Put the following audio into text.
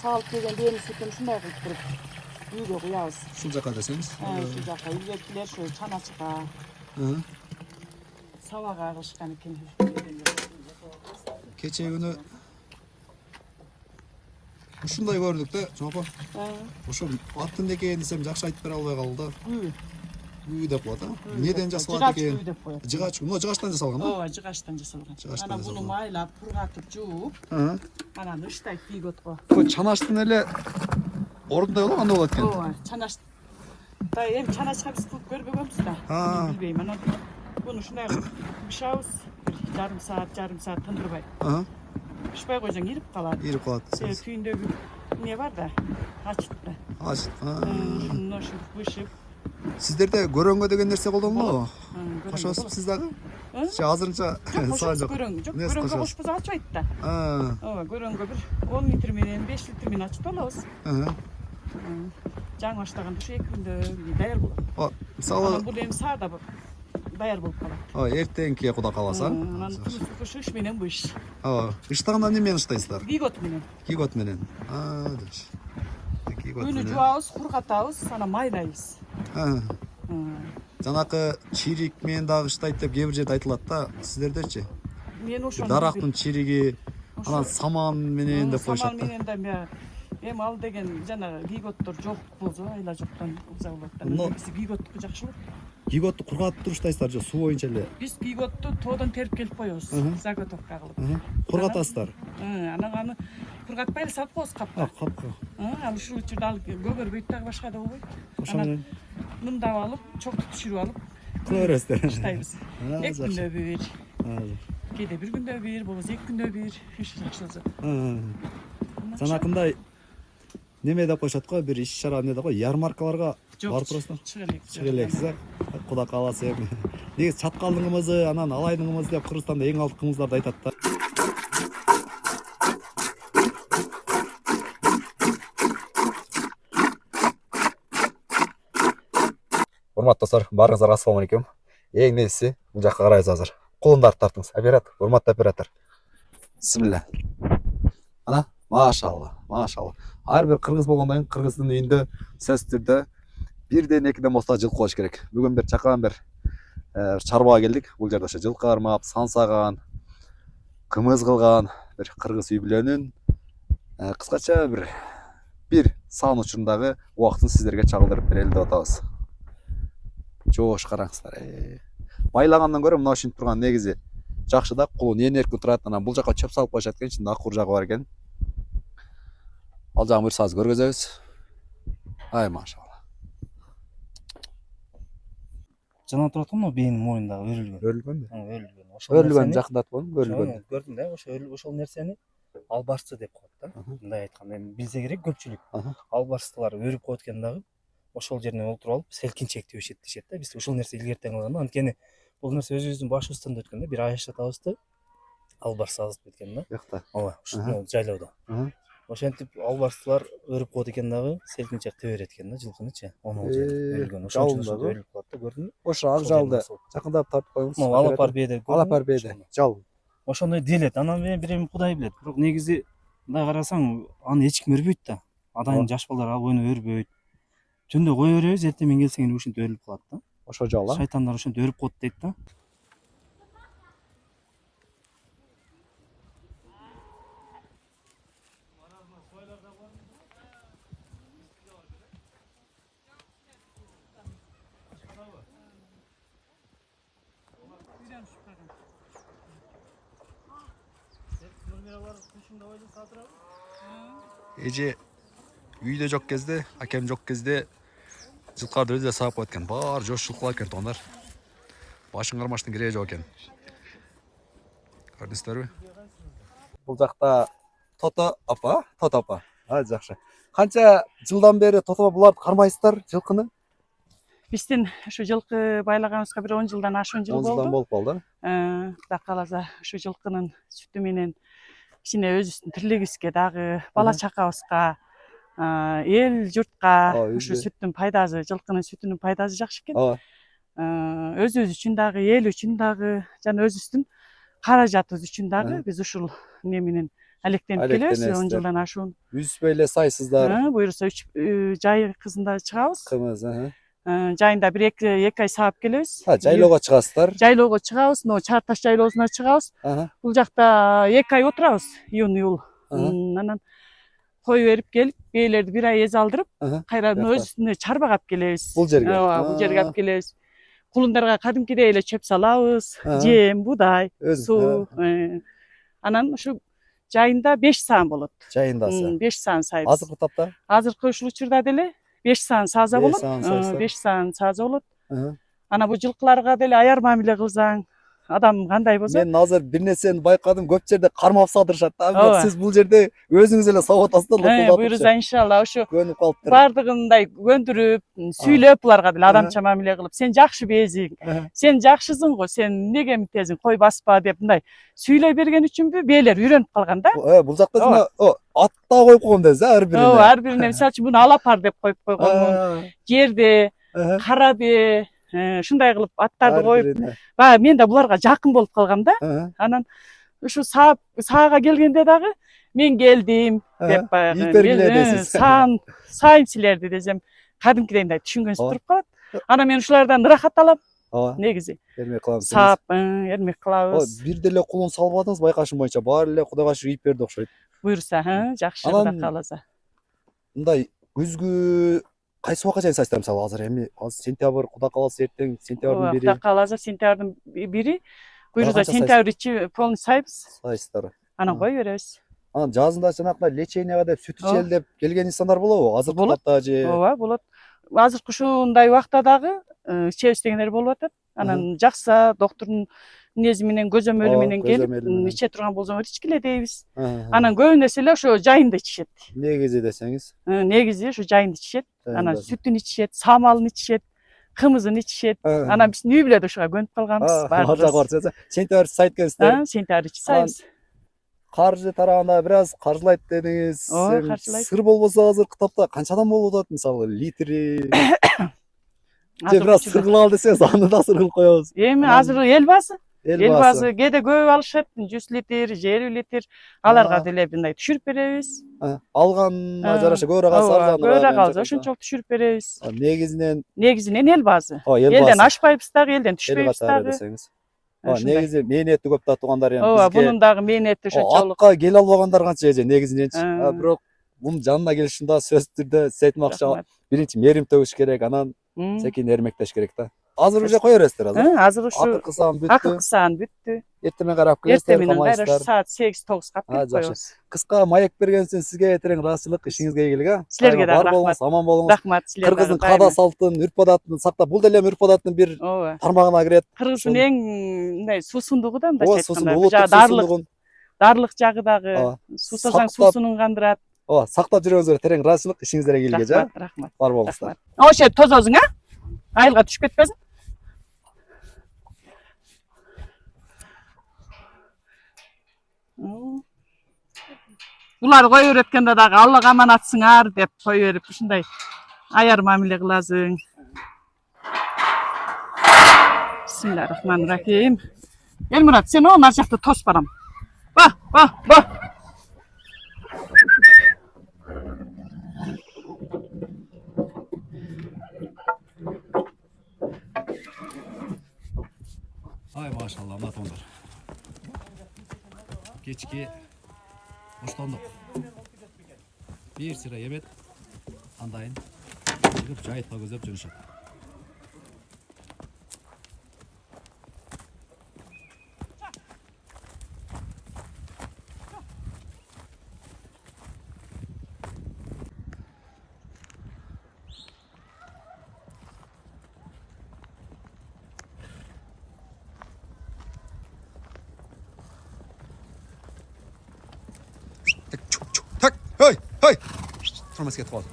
салып келген дені сүтін ушундай кылып туруп үйгө куябыз. Ушул жака десеңиз. Ушул жака илгеркилер ушу чаначка, сабага кылышкан экен. Кече күнү ушундай көрдүк да, жопо. Ошо аттын экени десем жакшы айтып бере албай калды да. Үй деп коет, Эмнеден жасалат экен? Жыгач, мына жыгачтан жасалган, Ооба, жыгачтан жасалган. Анан буну майлап, пургатып, жууп, анан ыштайт кийготко. Бул чанаштын эле ордундай болуп анда болот экен. Ооба, чанаш. Да эми чаначка биз кылып көрбөгөнбүз да. Билбейм. Анан буну ушундай бышабыз, жарым саат тындырбай. Бышпай койсоң ирип калат. Ирип калат. Түйүндөгү эмне бар да, ачыт да. Ачыт. Ушуну бышып. Сиздерде көрөнгө деген нерсе колдонулобу? Кошосуз сиз дагы? Азырынча саа жок. Жок, көрөнгө кошпосо ачпайт да. Ооба, көрөнгө бир 10 литр менен 5 литр менен ачып алабыз. Жаңы баштаганда ушу 2 күндө даяр болот. Мисалы, бул эми саада даяр болуп калат. Эртеңки Куда кааласа. Анан ушу иш менен бу иш. Ыштаганда эмне менен ыштайсыздар? Кийгот менен. Кийгот менен. Кийгот Күнү менен. жуабыз, кургатабыз, анан майлайбыз. Жанакы чирик менен дагы ыштайт деп кээ бир жерде айтылат да, сиздердечи? Мен ошону дарактын чириги, анан саман менен деп коюшат Саман да. менен да эми ал деген жана кийготтор жок болсо, айла жоктон уза болот да. Биз кийготтуку жакшы болот. Кийготту кургатып туруштайсыздар же суу боюнча эле? Биз кийготту тоодон терип келип коебуз, заготовка кылып. Кургатасыздар? Анан аны кургатпай эле салып коебуз капка. Капка. Ал ушул учурда ал көгөрбөйт дагы башка да болбойт. Ошону мындап алып, чокту түшүрүп алып кыла бересиздер. Ыштайбыз. 2 күндө бир. Кээде 1 күндө бир, болбосо 2 күндө бир. Иш жакшы болсо. Жанакындай неме деп коюшат го, бир иш-чара эмне деп кой, ярмаркаларга барып турасыздар? Чыга элексиз, Куда кааласа эми. Негизи чаткалдын кымызы, анан алайдын кымызы деп Кыргызстанда эң алып кымыздарды айтат да. Урматтуу достор, баарыңыздарга ассалам алейкум. Эң негизги бул жакка карайбыз азыр. Колуңдарды тартыңыз. Оператор, урматтуу оператор. Бисмилла. Ана, машалла, машалла. Ар бир кыргыз болгондон кийин кыргыздын үйүндө сөзсүз түрдө бирден экиден болсо жылкы болуш керек. Бүгүн бир чакан бир чарбага келдик. Бул жерде ошо жылкы кармап, сансаган, кымыз кылган бир кыргыз үй бүлөнүн кыскача бир сан учурундагы убактын сиздерге чагылдырып берели деп атабыз. Жоош караңыздар. Байлагандан көрө мына ушинтип турган негизи жакшы да, кулун эркин турат. Анан бул жака чөп салып коюшат экен, чында акур жагы бар экен. Ал жагын буйрсаңыз көргөзөбүз. Ай машалла. Жана турат го, мына бейнин моюндагы өрүлгөн. Өрүлгөнбү? Өрүлгөн. Өрүлгөн жакындатып коюң, өрүлгөн. Көрдүң да, ошол нерсени албарсы деп коет да. Мындай айтканда эми билсе керек көпчүлүк. Албарстылар өрүп коет экен дагы. Ошол жерине олтуруп алып, селкинчек деп дешет да. Биз ушул нерсе илгертен кылган. Анткени бул нерсе өзүбүздүн башыбыздан да өткөн да. Бир аяш жатабызды албарс азып кеткен да. Жакта. Ооба, ушул жайлоодо. Ошентип албарстылар өрүп коет экен дагы, селкинчек тебе берет экен да жылкынычы. Ону өрүлгөн. Ошол өрүлүп калат да, көрдүңбү? Ошо ак жалды жакындап тартып коюңуз. Алапар бээде. Алапар бээде. Жал. Ошондой делет. Анан бир эми Кудай билет. Бирок негизи мындай карасаң, аны эч ким өрбөйт да. Адайын жаш балдар ал бойну өрбөйт. Түндө кое беребиз, эртең келсең эле ушинтип өрүлүп калат да. Ошо жал, Шайтандар ошентип өрүп коет дейт да. Эже үйдө жок кезде, акем жок кезде жылкарды өзү саап коет экен. Баары жош жылкылар экен тондар. Башын кармаштын кереги жок экен. Көрдүңүздөрбү? Бул жакта Тото апа. Жакшы. Канча жылдан бери Тото буларды кармайсыздар, жылкыны? Биздин ушу жылкы байлаганыбызга бир 10 жылдан ашуун жыл 10 жылдан болду. болуп калды. Кудай кааласа ушу жылкынын сүтү менен кичине өзүбүздүн тирилигибизге дагы, бала чакабызга, эл журтка ушу сүттүн пайдасы, жылкынын сүтүнүн пайдасы жакшы экен. Өзүбүз үчүн дагы, эл үчүн дагы, жана өзүбүздүн каражатыбыз үчүн дагы биз ушул не менен Алектенип келебиз 10 жылдан ашуун. Үзбөй эле сайсыздар. Буюрса 3 жай кызында чыгабыз. Кымыз, Жайында 1-2 ай саап келебиз. Жайлоого чыгасыздар. Жайлоого чыгабыз, но Чарташ жайлоосуна чыгабыз. Бул жакта 2 ай отурабыз, июнь-июль. Анан кой берип келип, бээлерди 1 ай эз алдырып, кайрадан өзүнө чарбага алып келебиз. Бул жерге. Бул жерге алып келебиз. Кулундарга кадимкидей эле чөп салабыз, жем, буудай, суу. Анан ушу жайында 5 саан болот. Жайындасы. 5 саан сайбыз. Азыркы тапта? Азыркы ушул учурда деле 5 саан сааза болот. 5 саан сааза болот. Ана бул жылкыларга деле аяр мамиле кылсаң, адам кандай болсо. Мен азыр бир нерсени байкадым, көп жерде кармап сатырышат да. Бирок сиз бул жерде өзүңүз эле согуп атасыздар. Буюрса иншалла ошо көнүп калыптыр. Бардыгындай көндүрүп, сүйлөп буларга деле адамча мамиле кылып, сен жакшы бээзиң, сен жакшысың го, сен неге мынтесиң, кой баспа деп мындай сүйлөй берген үчүнбү бээлер үйрөнүп калган да. Бул жакта жана ат да коюп койгон десиз, ар бирине. Ар бирине, мисалы үчүн буну алапар деп коюп койгонмун. Жерде, карабе, ушундай кылып аттарды коюп, баягы мен да буларга жакын болуп калгам да. Анан ушу саага келгенде дагы мен келдим деп баягы саайм силерди десем, кадимкидей мындай түшүнгөнсүп туруп калат. Анан мен ушулардан ырахат алам. Негизи. Эрмек кылабыз. Саап, эрмек кылабыз. Бир деле кулун салбадыңыз, байкашым боюнча баары эле Кудайга шүгүр ийип берди окшойт. Буюрса, жакшы Кудай кааласа. Мындай күзгү кайсы убакка чейин сайсыздар, мисалы азыр эми сентябрь, Кудай кааласа эртең сентябрдын 1-и. Кудай кааласа сентябрдын 1-и. Буюрса сентябрь ичи полный сайбыз. Сайсыздар. Анан кой беребиз. Анан жазында жанакындай леченияга деп, сүт ичели деп келген инсандар болобу? Азыркы тапта же? Ооба, болот. Азыркы ушундай убакта дагы ичебиз дегендер болуп атат. Анан жакса доктурдун мүнөзү менен, көзөмөлү менен келип, иче турган болсоңор ичкиле дейбиз. Анан көбүнесе эле ошо жайында ичишет. Негизи десеңиз? Негизи ошо жайында ичишет. Анан сүтүн ичишет, самалын ичишет, кымызын ичишет. Анан биз үй бүлө ошого көнүп калганбыз. Баарыбыз. Сентябрь сайт экенсиздер. Сентябрь сайбыз. Каржы тарабында бир аз каржылайт дедиңиз. Каржылайт. Сыр болбосо азыркы тапта канчадан болуп атат, мисалы литри? Же бир аз сыр кылалы десеңиз, аны да сыр кылып коебуз. Эми азыр эл баасы кээде көп алышат, 100 литр, 50 литр. Аларга деле мындай түшүрүп беребиз. Алганга жараша көбүрөөк алса арзаныраак. Көбүрөөк алса ошончолук түшүрүп беребиз. Негизинен эл баасы. Элден ашпайбыз дагы, элден түшпөйбүз дагы. Негизи мээнети көп да туугандар эми бизге. Бунун дагы мээнети ошончолук. Атка келе албагандар канча же негизиненчи. Бирок бунун жанына келиш ушунда сөзсүз түрдө сиз айтмакчы, биринчи мээрим төгүш керек, анан секин эрмектеш керек да. Азыр уже кое бересиздер азыр? Азыр ушу акыркы саан бүттү. Эртең карап келесиздер, камайсыздар. Эртең саат 8-9га берип коебуз. Кыска маек берген үчүн сизге терең ыраазычылык, ишиңизге ийгилик, Силерге да рахмат. Аман болуңуз. Рахмат силерге. Кыргыздын каада салтын, үрп адатын сактап, бул деле үрп адаттын бир тармагына кирет. Кыргыздын эң мындай суусундугу да, мындай айтканда. Дарлык жагы дагы, суусасаң суусунун кандырат. Сактап жүргөнүзгө терең ыраазычылык, ишиңиздерге ийгилик, жа. Рахмат. Бар болуңуздар. Ошо тозосуң, айылга түшүп кетпесин. Булар кой өйрөткөндө дагы Аллага аманатсыңар деп кой берип ушундай аяр мамиле кыласың. Бисмиллахиррахманиррахим. Элмурат, сен о нар жакта тос барам. Ба. Ай машалла, матоңдар. Кечки оштондук. Бир сыра эбет, андайын жайытпа көзөп жүрүшөт. Tak, hey! Turmaz ketip aldı.